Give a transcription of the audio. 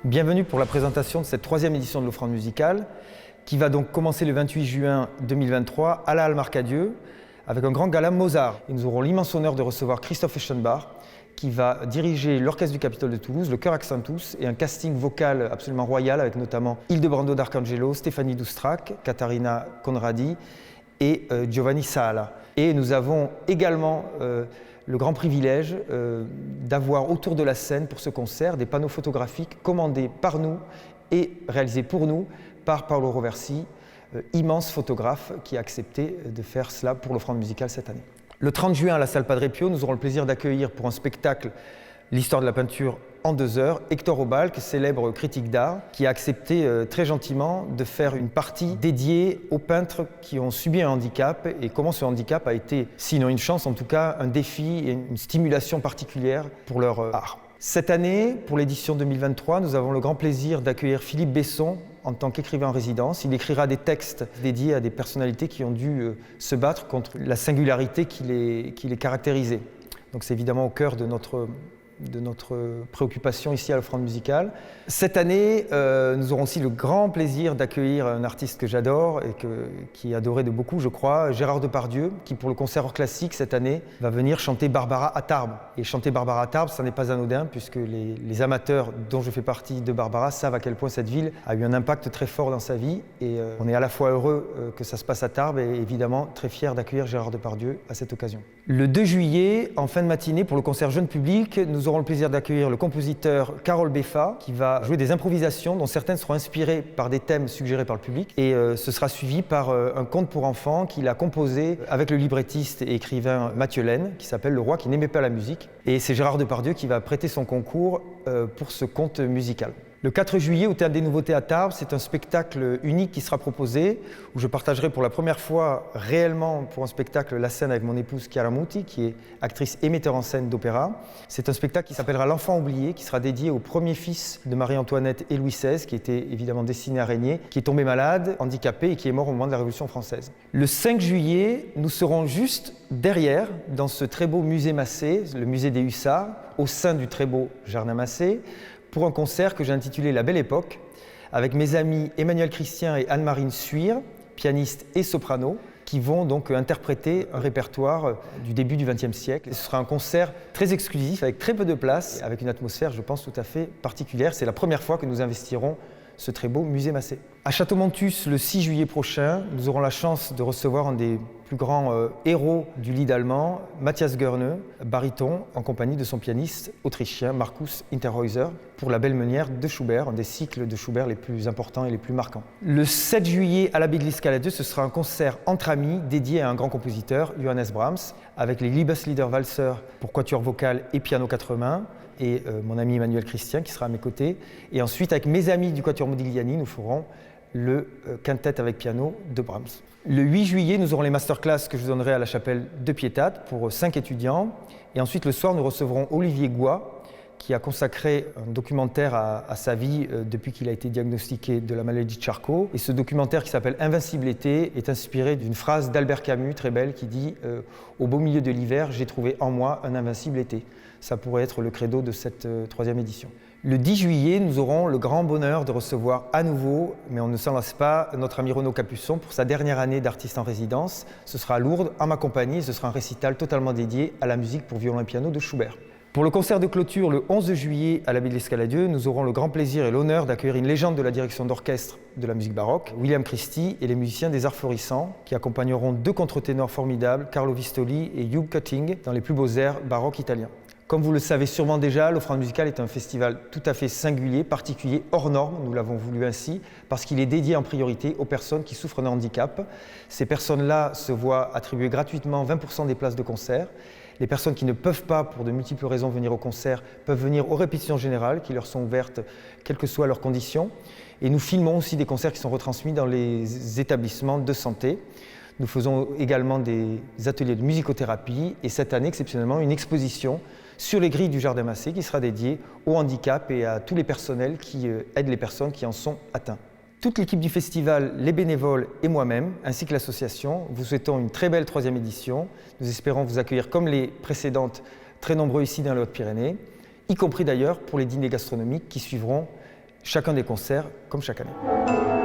Bienvenue pour la présentation de cette troisième édition de l'Offrande musicale qui va donc commencer le 28 juin 2023 à la Halle Marcadieu avec un grand gala Mozart. Et nous aurons l'immense honneur de recevoir Christoph Eschenbach qui va diriger l'Orchestre du Capitole de Toulouse, le Chœur Accentus et un casting vocal absolument royal avec notamment Hildebrando d'Arcangelo, Stéphanie Doustrac, Katharina Conradi et Giovanni Sala. Et nous avons également le grand privilège d'avoir autour de la scène pour ce concert des panneaux photographiques commandés par nous et réalisés pour nous par Paolo Roversi, immense photographe qui a accepté de faire cela pour l'Offrande musicale cette année. Le 30 juin à la salle Padre Pio, nous aurons le plaisir d'accueillir pour un spectacle l'histoire de la peinture en 2 heures, Hector Obalk, célèbre critique d'art, qui a accepté très gentiment de faire une partie dédiée aux peintres qui ont subi un handicap et comment ce handicap a été, sinon une chance, en tout cas un défi et une stimulation particulière pour leur art. Cette année, pour l'édition 2023, nous avons le grand plaisir d'accueillir Philippe Besson en tant qu'écrivain en résidence. Il écrira des textes dédiés à des personnalités qui ont dû se battre contre la singularité qui les caractérisait. Donc c'est évidemment au cœur de notre préoccupation ici à l'Offrande musicale. Cette année, nous aurons aussi le grand plaisir d'accueillir un artiste que j'adore et qui est adoré de beaucoup, je crois, Gérard Depardieu, qui pour le concert classique cette année va venir chanter Barbara à Tarbes. Et chanter Barbara à Tarbes, ça n'est pas anodin puisque les amateurs dont je fais partie de Barbara savent à quel point cette ville a eu un impact très fort dans sa vie. Et on est à la fois heureux que ça se passe à Tarbes et évidemment très fiers d'accueillir Gérard Depardieu à cette occasion. Le 2 juillet, en fin de matinée, pour le concert jeune public, nous aurons le plaisir d'accueillir le compositeur Carole Beffa qui va jouer des improvisations dont certaines seront inspirées par des thèmes suggérés par le public et ce sera suivi par un conte pour enfants qu'il a composé avec le librettiste et écrivain Mathieu Laine qui s'appelle Le roi qui n'aimait pas la musique et c'est Gérard Depardieu qui va prêter son concours pour ce conte musical. Le 4 juillet, au Théâtre des Nouveautés à Tarbes, c'est un spectacle unique qui sera proposé, où je partagerai pour la première fois réellement pour un spectacle la scène avec mon épouse Chiara Muti, qui est actrice et metteur en scène d'opéra. C'est un spectacle qui s'appellera L'Enfant oublié, qui sera dédié au premier fils de Marie-Antoinette et Louis XVI, qui était évidemment destiné à régner, qui est tombé malade, handicapé et qui est mort au moment de la Révolution française. Le 5 juillet, nous serons juste derrière, dans ce très beau musée Massé, le musée des Hussards, au sein du très beau Jardin Massé, pour un concert que j'ai intitulé La Belle Époque, avec mes amis Emmanuel Christian et Anne-Marine Suire, pianistes et soprano, qui vont donc interpréter un répertoire du début du XXe siècle. Ce sera un concert très exclusif, avec très peu de place, avec une atmosphère, je pense, tout à fait particulière. C'est la première fois que nous investirons ce très beau musée Massé. À Château-Montus, le 6 juillet prochain, nous aurons la chance de recevoir un des plus grands héros du lied allemand, Matthias Goerne, baryton, en compagnie de son pianiste autrichien Markus Interhäuser, pour la Belle Meunière de Schubert, un des cycles de Schubert les plus importants et les plus marquants. Le 7 juillet, à l'Abbaye de l'Escalade, ce sera un concert entre amis dédié à un grand compositeur, Johannes Brahms, avec les Liebeslieder-Walzer pour quatuor vocal et piano 4 mains, et mon ami Emmanuel Christian qui sera à mes côtés. Et ensuite, avec mes amis du quatuor Modigliani, nous ferons le quintet avec piano de Brahms. Le 8 juillet, nous aurons les masterclass que je donnerai à la chapelle de Piétat pour 5 étudiants. Et ensuite, le soir, nous recevrons Olivier Goua, qui a consacré un documentaire à sa vie depuis qu'il a été diagnostiqué de la maladie de Charcot. Et ce documentaire qui s'appelle Invincible été est inspiré d'une phrase d'Albert Camus, très belle, qui dit « Au beau milieu de l'hiver, j'ai trouvé en moi un invincible été ». Ça pourrait être le credo de cette troisième édition. Le 10 juillet, nous aurons le grand bonheur de recevoir à nouveau, mais on ne s'en lasse pas, notre ami Renaud Capuçon pour sa dernière année d'artiste en résidence. Ce sera à Lourdes, en ma compagnie, et ce sera un récital totalement dédié à la musique pour violon et piano de Schubert. Pour le concert de clôture, le 11 juillet, à l'Abbaye de l'Escaladieu, nous aurons le grand plaisir et l'honneur d'accueillir une légende de la direction d'orchestre de la musique baroque, William Christie et les musiciens des Arts Florissants, qui accompagneront 2 contre-ténors formidables, Carlo Vistoli et Hugh Cutting, dans les plus beaux airs baroques italiens. Comme vous le savez sûrement déjà, l'Offrande musicale est un festival tout à fait singulier, particulier, hors norme, nous l'avons voulu ainsi, parce qu'il est dédié en priorité aux personnes qui souffrent d'un handicap. Ces personnes-là se voient attribuer gratuitement 20% des places de concert. Les personnes qui ne peuvent pas, pour de multiples raisons, venir au concert, peuvent venir aux répétitions générales qui leur sont ouvertes, quelles que soient leurs conditions. Et nous filmons aussi des concerts qui sont retransmis dans les établissements de santé. Nous faisons également des ateliers de musicothérapie et cette année, exceptionnellement, une exposition sur les grilles du Jardin Massé qui sera dédiée au handicap et à tous les personnels qui aident les personnes qui en sont atteintes. Toute l'équipe du festival, les bénévoles et moi-même, ainsi que l'association, vous souhaitons une très belle troisième édition. Nous espérons vous accueillir comme les précédentes, très nombreux ici dans les Hautes-Pyrénées, y compris d'ailleurs pour les dîners gastronomiques qui suivront chacun des concerts comme chaque année.